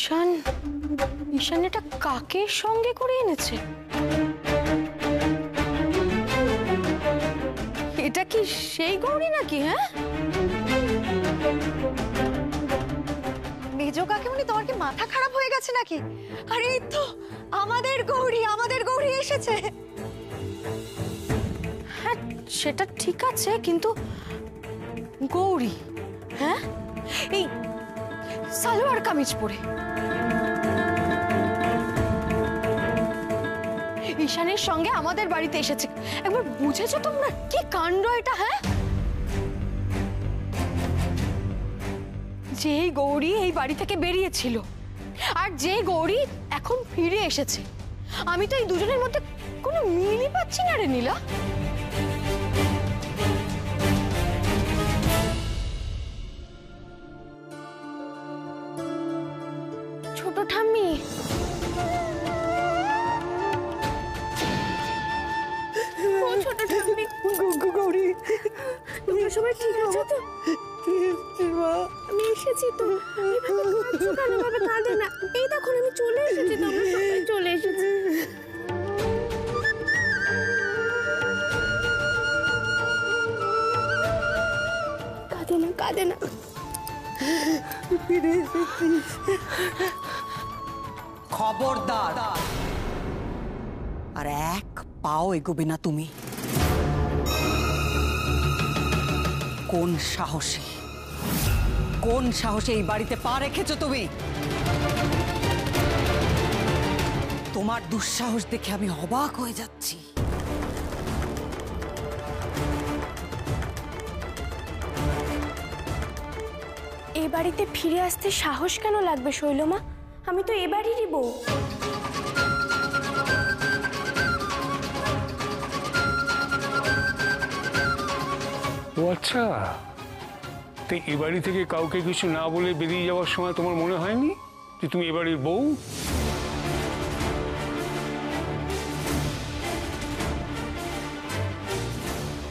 ঈশান ঈশান এটা কাকের সঙ্গে করে এনেছে? এটা কি সেই গৌরী নাকি? হ্যাঁ, মেজো কাকিমণি, তোমার কি মাথা খারাপ হয়ে গেছে নাকি? আরে এই তো আমাদের গৌরী এসেছে। হ্যাঁ সেটা ঠিক আছে, কিন্তু গৌরী হ্যাঁ এই সালোয়ার কামিজ পরে ঈশানের সঙ্গে আমাদের বাড়িতে এসেছে। একবার বুঝেছো তোমরা কি কাণ্ড এটা? হ্যাঁ, যে গৌরী এই বাড়ি থেকে বেরিয়েছিল আর যে গৌরী এখন ফিরে এসেছে, আমি তো এই দুজনের মধ্যে কোনো মিলই পাচ্ছি না রে নীলা। ছোট ঠাম্মি, ও ছোট ঠাম্মি, গৌরী, তোমরা সবাই ঠিক আছো তো? আমি এসেছি তো। ভাবে কাঁদে না, এই দেখুন আমি চলে এসেছি, তোমরা সবাই চলে এসেছি। কাঁদে না। খবরদার, আর এক পাও এগোবে না তুমি। কোন সাহসে এই বাড়িতে পা রেখেছো তুমি? তোমার দুঃসাহস দেখে আমি অবাক হয়ে যাচ্ছি। এই বাড়িতে ফিরে আসতে সাহস কেন লাগবে শৈলমা? আমি তো এ বাড়িরই বউ। ও আচ্ছা, তো এ বাড়ি থেকে কাউকে কিছু না বলে বেরিয়ে যাওয়ার সময় তোমার মনে হয়নি যে তুমি এ বাড়ির বউ?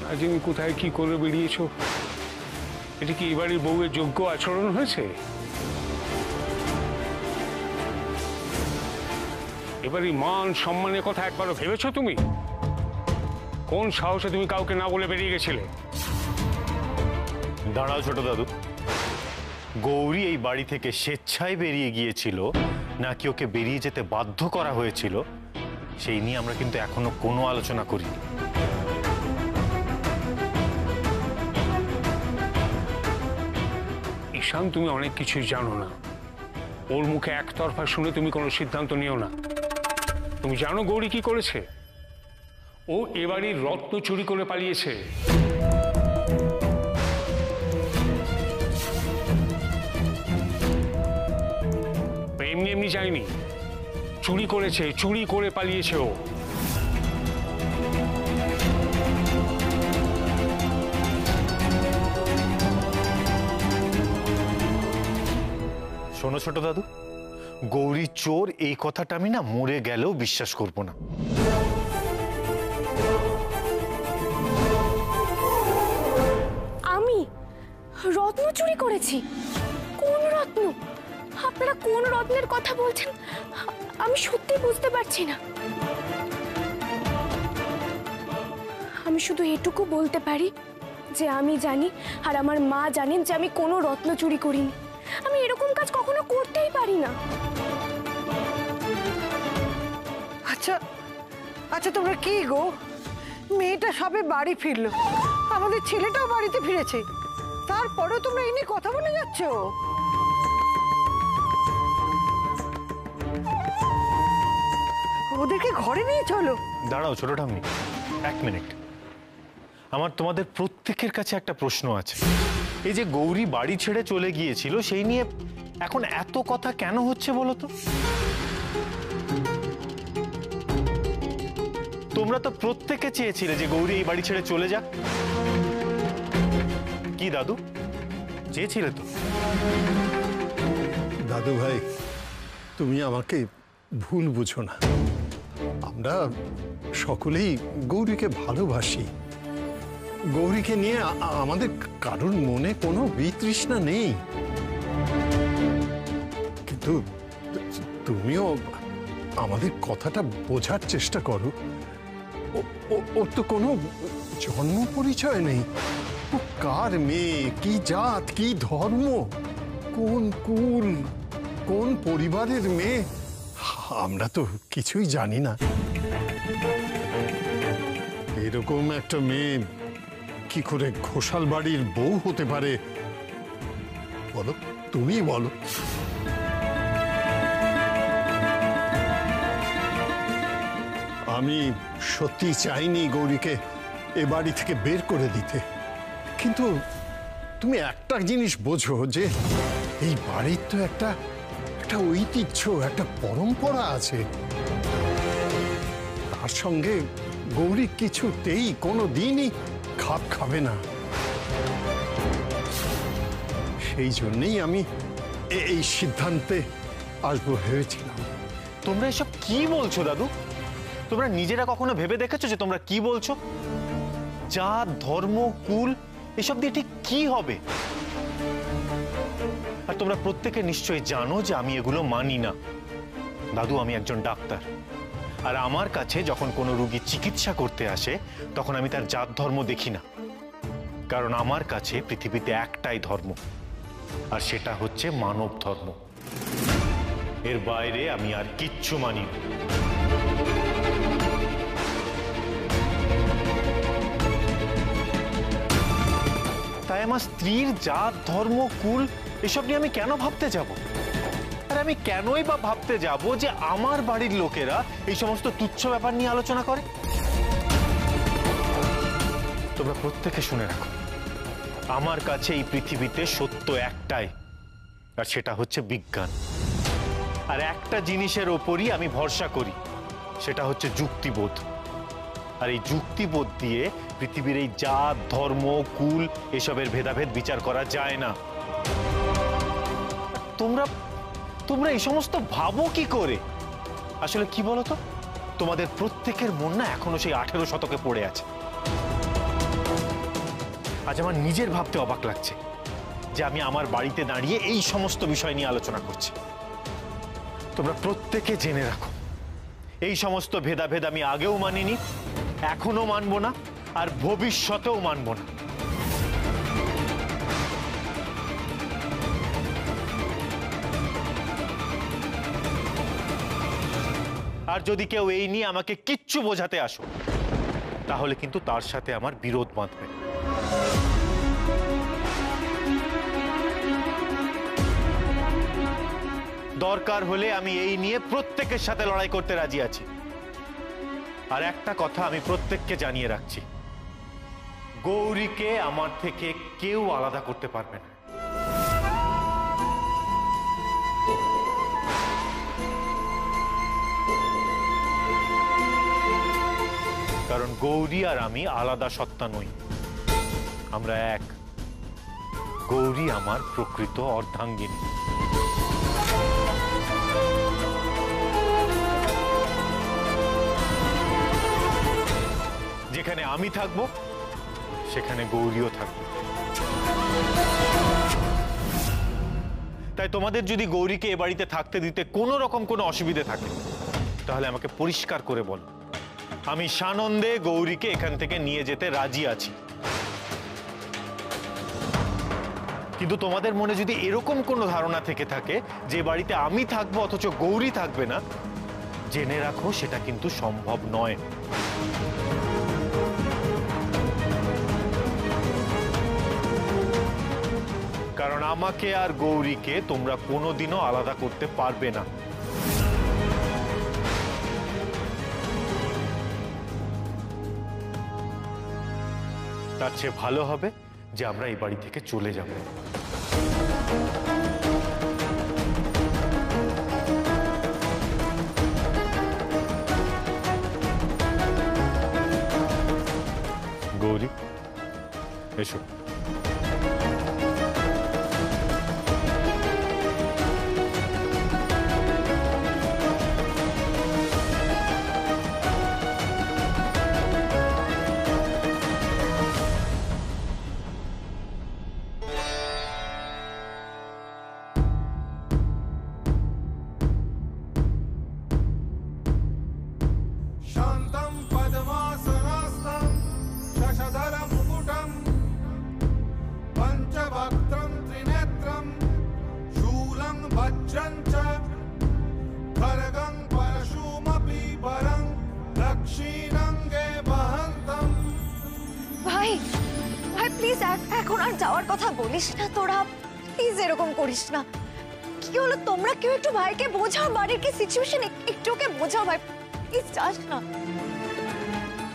আজ তুমি কোথায় কি করে বেরিয়েছ? এটা কি এ বাড়ির বউয়ের যোগ্য আচরণ হয়েছে? এবারই মান সম্মানের কথা একবারও ভেবেছো তুমি? কোন সাহসে তুমি কাউকে না বলে বেরিয়ে গেছিলে? দাঁড়াও ছোট দাদু, গৌরী এই বাড়ি থেকে স্বেচ্ছায় বেরিয়ে গিয়েছিল নাকি ওকে বেরিয়ে যেতে বাধ্য করা হয়েছিল, সেই নিয়ে আমরা কিন্তু এখনো কোনো আলোচনা করিনি। ঈশান, তুমি অনেক কিছুই জানো না। ওর মুখে একতরফা শুনে তুমি কোনো সিদ্ধান্ত নিও না। তুমি জানো গৌরী কি করেছে? ও এ বাড়ির রত্ন চুরি করে পালিয়েছে। এমনি এমনি যায়নি, চুরি করেছে, চুরি করে পালিয়েছে ও। শোনো ছোট দাদু, গৌরী চোর এই কথাটা আমি না মরে গেলেও বিশ্বাস করব না। আমি রত্ন চুরি করেছি? কোন রত্ন? আপনারা কোন রত্নের কথা বলছেন আমি সত্যি বুঝতে পারছি না। আমি শুধু এটুকু বলতে পারি যে আমি জানি আর আমার মা জানেন যে আমি কোনো রত্ন চুরি করিনি। আমি এরকম কাজ কখনো করতেই পারি না। আচ্ছা আচ্ছা, তোমরা কি গো, মেয়েটা সবে বাড়ি ফিরলো, আমাদের ছেলেটাও বাড়িতে ফিরেছে, তারপরেও তোমরা এই নিয়ে কথা বলে যাচ্ছ? ওদেরকে ঘরে নিয়ে চলো। দাঁড়াও ছোট ঠাম্মি, এক মিনিট। আমার তোমাদের প্রত্যেকের কাছে একটা প্রশ্ন আছে। এই যে গৌরী বাড়ি ছেড়ে চলে গিয়েছিল, সেই নিয়ে এখন এত কথা কেন হচ্ছে বলো তো? তোমরা তো প্রত্যেকে চেয়েছিলে যে গৌরী এই বাড়ি ছেড়ে চলে যাক। কি দাদু, চেয়েছিলে তো? দাদু ভাই, তুমি আমাকে ভুল বুঝো না। আমরা সকলেই গৌরীকে ভালোবাসি। গৌরীকে নিয়ে আমাদের কারোর মনে কোনো বিতৃষ্ণা নেই, কিন্তু তুমিও আমাদের কথাটা বোঝার চেষ্টা করো। ওর তো কোনো জন্ম পরিচয় নেই। ও কার মেয়ে, কি জাত, কি ধর্ম, কোন কুল, কোন পরিবারের মেয়ে, আমরা তো কিছুই জানি না। এরকম একটা মেয়ে কি করে ঘোষাল বাড়ির বউ হতে পারে বলো, তুমি বলো। আমি সত্যি চাইনি গৌরীকে এ বাড়ি থেকে বের করে দিতে, কিন্তু তুমি একটা জিনিস বোঝো যে এই বাড়ির তো একটা ঐতিহ্য, একটা পরম্পরা আছে। তার সঙ্গে গৌরী কিছুতেই কোনো দিনই খাপ খাবে না। সেই জন্যই আমি এই সিদ্ধান্তে আসবো ভেবেছিলাম। তোমরা এসব কি বলছো দাদু? তোমরা নিজেরা কখনো ভেবে দেখেছো যে তোমরা কি বলছো? জাত, ধর্ম, কুল এসব দিয়ে ঠিক কি হবে? আর তোমরা প্রত্যেকে নিশ্চয়ই জানো যে আমি এগুলো মানি না। দাদু, আমি একজন ডাক্তার, আর আমার কাছে যখন কোনো রোগী চিকিৎসা করতে আসে তখন আমি তার জাত ধর্ম দেখি না, কারণ আমার কাছে পৃথিবীতে একটাই ধর্ম, আর সেটা হচ্ছে মানব ধর্ম। এর বাইরে আমি আর কিচ্ছু মানি না। তাই আমার স্ত্রীর জাত, ধর্ম, কুল এসব নিয়ে আমি কেন ভাবতে যাব? আর আমি কেনই বা ভাবতে যাব যে আমার বাড়ির লোকেরা এই সমস্ত তুচ্ছ ব্যাপার নিয়ে আলোচনা করে? তোমরা প্রত্যেকে শুনে রাখো, আমার কাছে এই পৃথিবীতে সত্য একটাই, আর সেটা হচ্ছে বিজ্ঞান। আর একটা জিনিসের ওপরই আমি ভরসা করি, সেটা হচ্ছে যুক্তিবোধ। আর এই যুক্তিবোধ দিয়ে পৃথিবীর এই জাত, ধর্ম, কুল এসবের ভেদাভেদ বিচার করা যায় না। তোমরা এই সমস্ত ভাবো কি করে? আসলে কি বলতো, তোমাদের প্রত্যেকের মন না এখনো সেই 18 শতকে পড়ে আছে। আজ আমার নিজের ভাবতে অবাক লাগছে যে আমি আমার বাড়িতে দাঁড়িয়ে এই সমস্ত বিষয় নিয়ে আলোচনা করছি। তোমরা প্রত্যেকে জেনে রাখো, এই সমস্ত ভেদাভেদ আমি আগেও মানিনি, এখনো মানবো না, আর ভবিষ্যতেও মানবো না। আর যদি কেউ এই নিয়ে আমাকে কিচ্ছু বোঝাতে আসো, তাহলে কিন্তু তার সাথে আমার বিরোধ বাঁধবে। দরকার হলে আমি এই নিয়ে প্রত্যেকের সাথে লড়াই করতে রাজি আছি। আর একটা কথা আমি প্রত্যেককে জানিয়ে রাখছি, গৌরীকে আমার থেকে কেউ আলাদা করতে পারবে না। কারণ গৌরী আর আমি আলাদা সত্তা নই, আমরা এক। গৌরী আমার প্রকৃত অর্ধাঙ্গিনী। যেখানে আমি থাকব সেখানে গৌরীও থাকবে। তাই তোমাদের যদি গৌরীকে এ বাড়িতে থাকতে দিতে কোনো রকম কোনো অসুবিধে থাকে, তাহলে আমাকে পরিষ্কার করে বলো। আমি সানন্দে গৌরীকে এখান থেকে নিয়ে যেতে রাজি আছি। কিন্তু তোমাদের মনে যদি এরকম কোনো ধারণা থেকে থাকে যে বাড়িতে আমি থাকবো অথচ গৌরী থাকবে না, জেনে রাখো সেটা কিন্তু সম্ভব নয়। কারণ আমাকে আর গৌরীকে তোমরা কোনোদিনও আলাদা করতে পারবে না। তার চেয়ে ভালো হবে যে আমরা এই বাড়ি থেকে চলে যাব। গৌরী, এসো। वज्रं च खड्गं परशुमपि परं दक्षिणाङ्गे वहन्तम्। ভাই ভাই প্লিজ এখন আর যাওয়ার কথা বলিস না, তোরা প্লিজ এরকম করিস না। কি হলো, তোমরা কেউ একটু ভাইকে বোঝাও, বাড়ির কি সিচুয়েশন একটু ওকে বোঝাও ভাই, প্লিজ যাস না।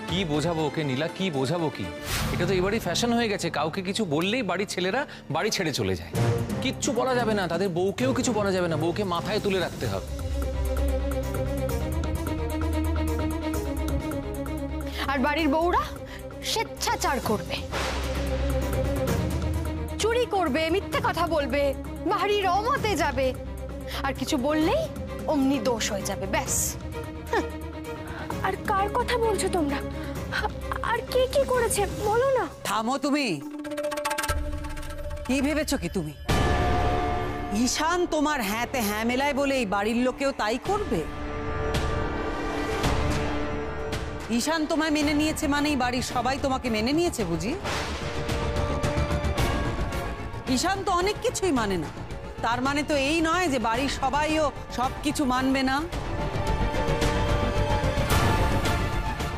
কি বোঝাবো ওকে নীলা, কি বোঝাবো কি? এটা তো এবারই ফ্যাশন হয়ে গেছে, কাউকে কিছু বললেই বাড়ির ছেলেরা বাড়ি ছেড়ে চলে যায়। কিচ্ছু বলা যাবে না, তাদের বউকেও কিছু বলা যাবে না, বউকে মাথায় তুলে রাখতে হবে। আর বাড়ির বউরা স্বেচ্ছাচার করবে, চুরি করবে, মিথ্যে কথা বলবে, বাড়ির অমতে যাবে, আর কিছু বললেই অমনি দোষ হয়ে যাবে, ব্যাস। আর কার কথা বলছো তোমরা? আর কে কি করেছে বলো না। থামো তুমি। কি ভেবেছো কি তুমি? ঈশান তোমার হ্যাঁতে হ্যাঁ মেলায় বলে এই বাড়ির লোকেও তাই করবে? ঈশান তোমায় মেনে নিয়েছে মানেই বাড়ির সবাই তোমাকে মেনে নিয়েছে বুঝি? ঈশান তো অনেক কিছুই মানে না, তার মানে তো এই নয় যে বাড়ির সবাইও সবকিছু মানবে না।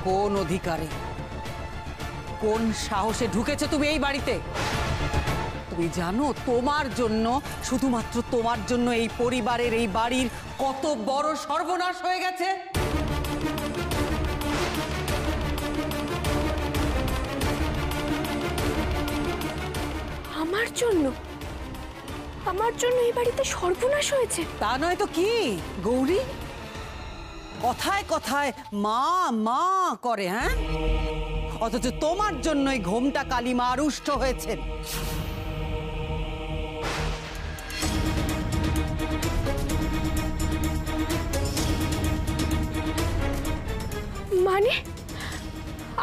কোন অধিকারে, কোন সাহসে ঢুকেছো তুমি এই বাড়িতে? তুমি জানো তোমার জন্য, শুধুমাত্র তোমার জন্য এই পরিবারের, এই বাড়ির কত বড় সর্বনাশ হয়ে গেছে? আমার জন্য? আমার জন্য এই বাড়িতে সর্বনাশ হয়েছে? তা নয় তো কি গৌরী, কথায় কথায় মা মা করে, হ্যাঁ? অথচ তোমার জন্যই ঘোমটা কালিমা রুষ্ট হয়েছে। মানে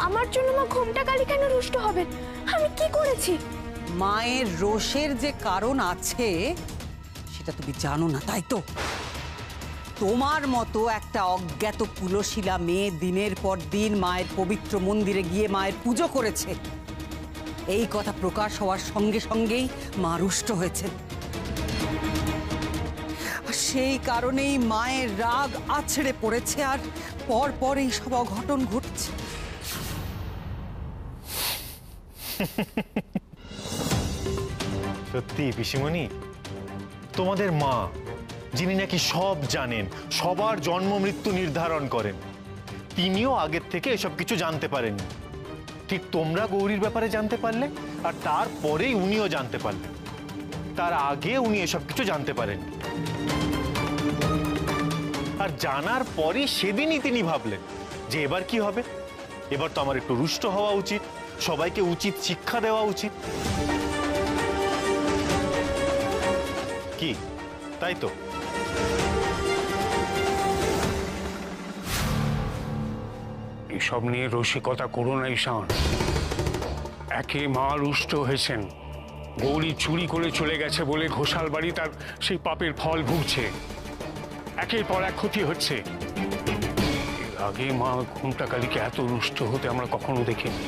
আমার জন্য মা ঘোমটা কালী কেন রুষ্ট হবেন? আমি কি করেছি? মায়ের রোষের যে কারণ আছে সেটা তুমি জানো না, তাই তো? তোমার মতো একটা অজ্ঞাত কুলশীলা মেয়ে দিনের পর দিন মায়ের পবিত্র মন্দিরে গিয়ে মায়ের পুজো করেছে, এই কথা প্রকাশ হওয়ার সঙ্গে সঙ্গেই মা রুষ্ট হয়েছে। আর সেই কারণেই মায়ের রাগ আছড়ে পড়েছে, আর পর পর এই সব অঘটন ঘটছে। সত্যি পিসিমণি, তোমাদের মা যিনি নাকি সব জানেন, সবার জন্ম মৃত্যু নির্ধারণ করেন, তিনিও আগের থেকে এসব কিছু জানতে পারেন। ঠিক তোমরা গৌরীর ব্যাপারে জানতে পারলে, আর তারপরেই উনিও জানতে পারলেন। তার আগে উনি এসব কিছু জানতে পারেন, আর জানার পরে সেদিনই তিনি ভাবলেন যে এবার কি হবে, এবার তো আমার একটু রুষ্ট হওয়া উচিত, সবাইকে উচিত শিক্ষা দেওয়া উচিত। কি তাই তো? এসব নিয়ে রসিকতা করো না ঈশান। একে মা রুষ্ট হয়েছেন, গৌরী চুরি করে চলে গেছে বলে ঘোষাল বাড়ি তার সেই পাপের ফল ভুগছে, একের পর এক ক্ষতি হচ্ছে। এর আগে মা ঘোমটা কালীকে এত রুষ্ট হতে আমরা কখনো দেখিনি।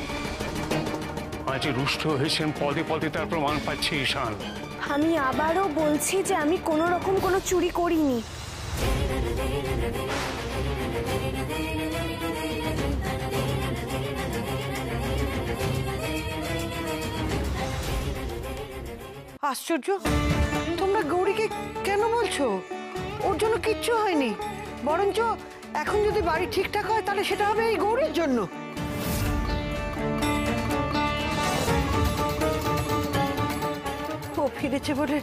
আজ রুষ্ট হয়েছেন, পদে পদে তার প্রমাণ পাচ্ছে ঈশান। আমি আবারও বলছি যে আমি কোনো রকম কোনো চুরি করিনি। আশ্চর্য, তোমরা গৌরীকে কেন বলছো? ওর জন্য কিচ্ছু হয়নি, বরঞ্চ এখন যদি বাড়ি ঠিকঠাক হয় তাহলে সেটা হবে এই গৌরীর জন্য। ও ফিরেছে বলে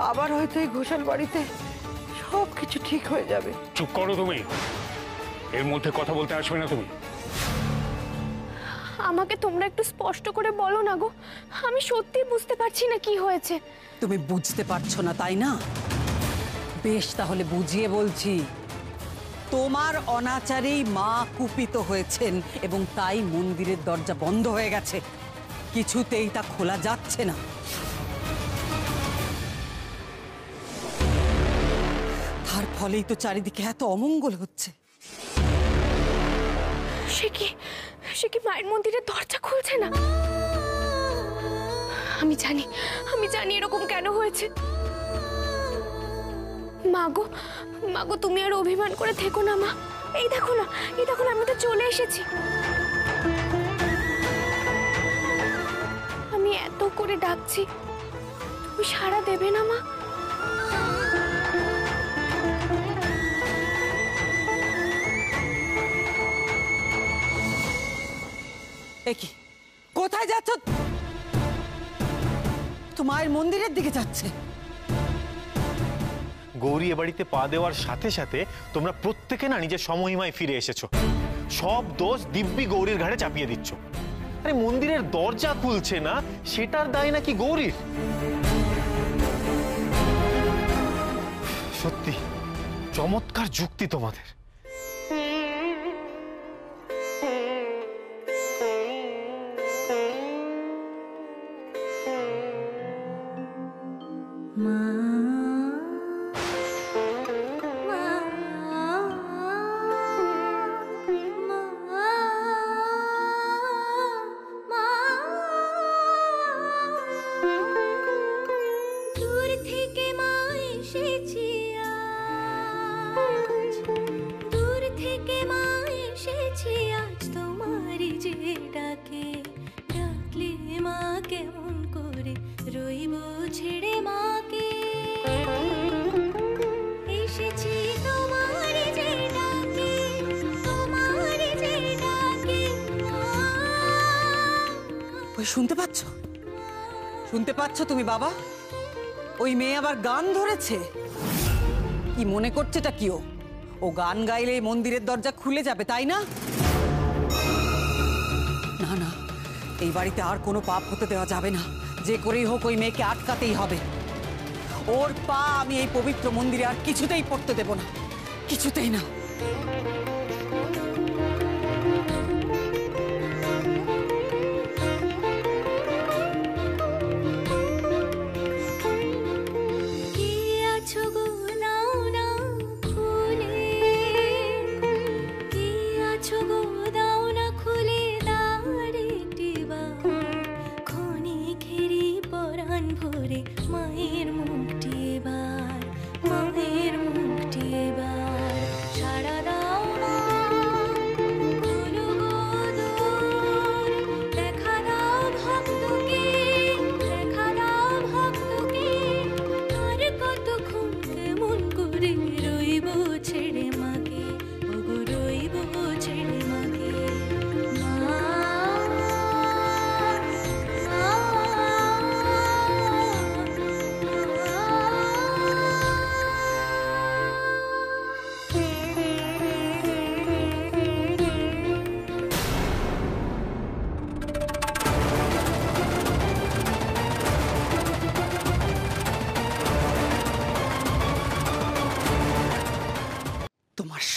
আবার হয়তো এই ঘোষাল বাড়িতে সব কিছু ঠিক হয়ে যাবে। চুপ করো তুমি, এর মধ্যে কথা বলতে আসবে না তুমি। আমাকে তোমরা একটু স্পষ্ট করে বলো না গো, আমি সত্যি বুঝতে পারছি না কি হয়েছে। তুমি বুঝতে পারছো না তাই না? বেশ, তাহলে বুঝিয়ে বলছি। তোমার অনাচারেই মা কুপিত হয়েছেন এবং তাই মন্দিরের দরজা বন্ধ হয়ে গেছে, কিছুতেই তা খোলা যাচ্ছে না। তার ফলেই তো চারিদিকে এত অমঙ্গল হচ্ছে। সে কি মায়ের মন্দিরের দরজা খুলছে না? আমি জানি এরকম কেন হয়েছে। মাগো মাগো, তুমি আর অভিমান করে থেকো না মা। এই দেখো না, এই দেখো না, আমি তো চলে এসেছি। আমি এত করে ডাকছি, তুমি সাড়া দেবে না মা? কি কোথায় যাচ্ছ? তো মায়ের মন্দিরের দিকে যাচ্ছে। গৌরী এ বাড়িতে পা দেওয়ার সাথে সাথে তোমরা প্রত্যেকে না নিজের সমহিমায় ফিরে এসেছো। সব দোষ দিব্যি গৌরীর ঘাড়ে চাপিয়ে দিচ্ছ। আরে মন্দিরের দরজা খুলছে না, সেটার দায় নাকি গৌরীর? সত্যি চমৎকার যুক্তি তোমাদের। শুনতে পাচ্ছ? শুনতে পাচ্ছ তুমি বাবা? ওই মেয়ে আবার গান ধরেছে। কি মনে করছেটা কি? ও গান গাইলে মন্দিরের দরজা খুলে যাবে, তাই না? না না, এই বাড়িতে আর কোনো পাপ হতে দেওয়া যাবে না। যে করেই হোক ওই মেয়েকে আটকাতেই হবে। ওর পা আমি এই পবিত্র মন্দিরে আর কিছুতেই পড়তে দেব না, কিছুতেই না।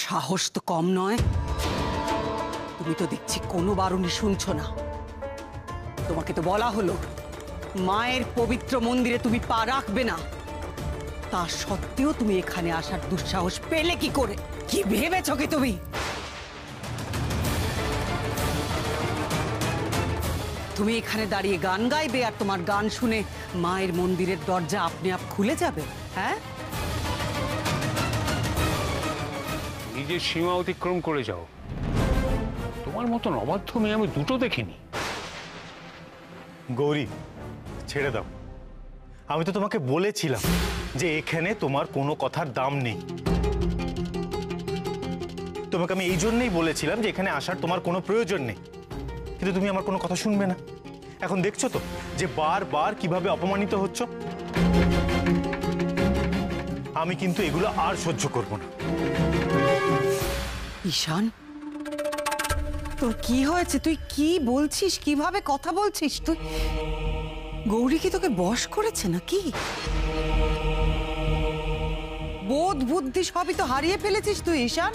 সাহস তো কম নয়। তুমি তো দেখছি কোনো বারণই শুনছো না। তোমাকে তো বলা হলো মায়ের পবিত্র মন্দিরে তুমি পা রাখবে না, তা সত্ত্বেও তুমি এখানে আসার দুঃসাহস পেলে কি করে? কি ভেবেছ কি তুমি? তুমি এখানে দাঁড়িয়ে গান গাইবে আর তোমার গান শুনে মায়ের মন্দিরের দরজা আপনি আপ খুলে যাবে? হ্যাঁ, নিজের সীমা অতিক্রম করে যাও। তোমার মতন অবাধ্য মেয়ে আমি দুটো দেখিনি। গৌরী, ছেড়ে দাও। আমি তো তোমাকে বলেছিলাম যে এখানে তোমার কোনো কথার দাম নেই। তোমাকে আমি এই জন্যই বলেছিলাম যে এখানে আসার তোমার কোনো প্রয়োজন নেই, কিন্তু তুমি আমার কোনো কথা শুনবে না। এখন দেখছো তো যে বারবার কিভাবে অপমানিত হচ্ছ। আমি কিন্তু এগুলো আর সহ্য করব না। ঈশান, তোর কি হয়েছে? তুই কি বলছিস? কিভাবে কথা বলছিস তুই? গৌরী কি তোকে বশ করেছে নাকি? বোধ বুদ্ধি সবই তো হারিয়ে ফেলেছিস তুই ঈশান।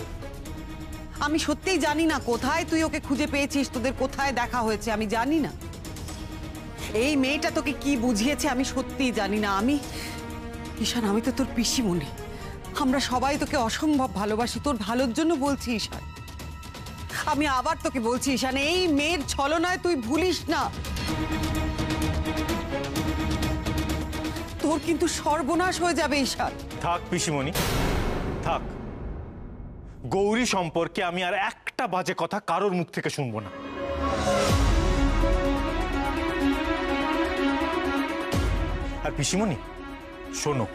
আমি সত্যিই জানি না কোথায় তুই ওকে খুঁজে পেয়েছিস, তোদের কোথায় দেখা হয়েছে আমি জানি না। এই মেয়েটা তোকে কি বুঝিয়েছে আমি সত্যিই জানি না। ঈশান, আমি তো তোর পিসিমণি। আমরা সবাই তোকে অসম্ভব ভালোবাসি, তোর ভালোর জন্য বলছি ঈশান। আমি আবার তোকে বলছি ঈশান, এই মেয়ের ছলনায় তুই ভুলিস না। তোর কিন্তু সর্বনাশ হয়ে যাবে ঈশান। থাক পিসিমণি, থাক। গৌরী সম্পর্কে আমি আর একটা বাজে কথা কারোর মুখ থেকে শুনবো না। আর পিসিমণি শোনো,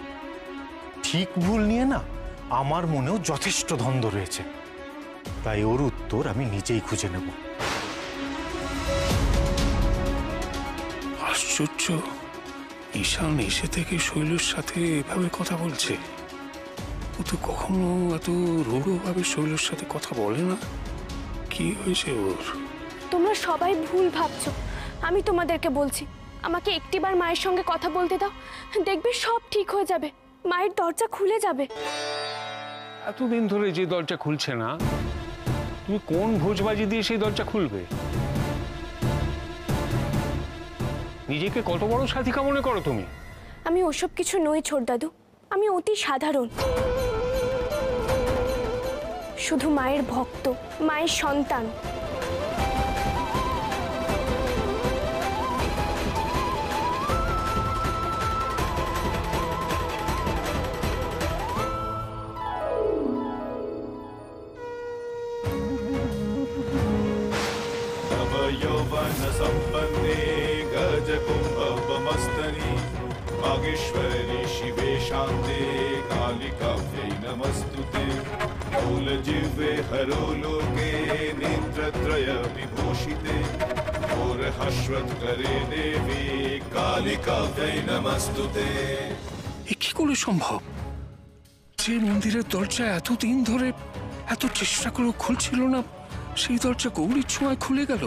ঠিক ভুল নিয়ে না আমার মনেও যথেষ্ট দ্বন্দ্ব রয়েছে, তাই ওর উত্তর আমি নিজেই খুঁজে নেব। আশ্চর্য, ঈশান এসে থেকে শৈলের সাথে এভাবে কথা বলছে। ও তো কখনো এত রূঢ়ভাবে শৈলের সাথে কথা বলে না। কি হয়েছে ওর? তোমরা সবাই ভুল ভাবছো। আমি তোমাদেরকে বলছি, আমাকে একটিবার মায়ের সঙ্গে কথা বলতে দাও, দেখবে সব ঠিক হয়ে যাবে, মায়ের দরজা খুলে যাবে। এতদিন ধরে যে দরজা খুলছে না, তুমি কোন ভোজবাজি দিয়ে সেই দরজা খুলবে? নিজেকে কত বড় সাধিকা মনে করো তুমি? আমি ওসব কিছু নই ছোট দাদু, আমি অতি সাধারণ, শুধু মায়ের ভক্ত, মায়ের সন্তান। यौवन संपन्ने गजकुम्भमस्तनि वागीश्वरि शिवे शान्ते कालिकाभ्यै नमस्तुते मूलजिह्वे हरोलोके नेत्रत्रय विभूषिते घोरहश्वत्करे देवी कालिकाभ्यै नमस्तुते। এ কি করে সম্ভব? যে মন্দিরের দরজা এতদিন ধরে এত চেষ্টা করেও খুলছিল না, সেই দরজা গৌরীর ছোঁয়ায় খুলে গেল।